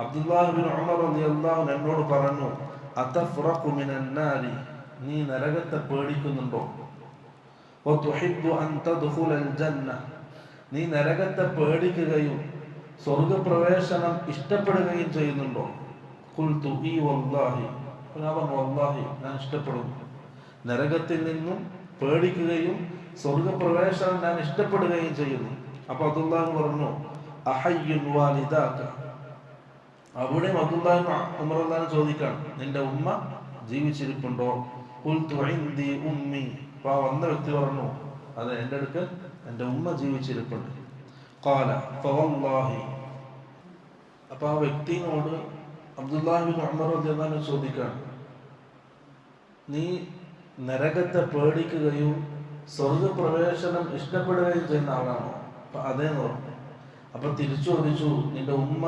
അബ്ദുല്ലാഹി ഇബ്നു ഉമർ റളിയല്ലാഹു അൻഹു എന്നോട് പറഞ്ഞു, അതഫ്റഖു മിനൻ നാരി, നീ നരകത്തെ പേടിക്കുന്നുണ്ടോ? വതുഹിബ്ബു അൻ തദ്ഖുലൽ ജന്ന, നീ നരകത്തെ പേടിക്കുകയും സ്വർഗപ്രവേശനം ഇഷ്ടപ്പെടുകയും ചെയ്യുന്നുണ്ടോ? ഖുൽതു ഈ വല്ലാഹി, ഞാൻ പറഞ്ഞു വല്ലാഹി ഞാൻ ഇഷ്ടപ്പെടുന്നു. നരകത്തിൽ നിന്നും പേടിക്കുകയും സ്വർഗപ്രവേശനം ഞാൻ ഇഷ്ടപ്പെടുകയും ചെയ്യുന്നു. അപ്പൊ അബ്ദുല്ലാഹി പറഞ്ഞു, അഹയ്യുൻ വാലിദാക, അവിടെ അബ്ദുല്ലാഹി ഉമർ റളിയല്ലാഹു ചോദിക്കാണ്, നിന്റെ ഉമ്മ ജീവിച്ചിരിപ്പുണ്ടോ? ഖുൽതു ഇൻദി ഉമ്മി, അപ്പൊ വന്ന വ്യക്തി പറഞ്ഞു, അതെ എൻ്റെ അടുക്കൽ എൻ്റെ ഉമ്മ ജീവിച്ചിരിപ്പുണ്ട്. ഖാല ഫവല്ലാഹി, അപ്പൊ ആ വ്യക്തിയോട് അബ്ദുല്ലാഹി ഇബ്നു ഉമർ റളിയല്ലാഹു അൻഹു ചോദിക്കാണ്, നീ നരകത്തെ പേടിക്കുകയും സ്വർഗപ്രവേശനം ഇഷ്ടപ്പെടുകയും ചെയ്യുന്ന ആളാണോ? അപ്പൊ അതേന്ന് പറഞ്ഞു. അപ്പൊ തിരിച്ചു ചോദിച്ചു, നിന്റെ ഉമ്മ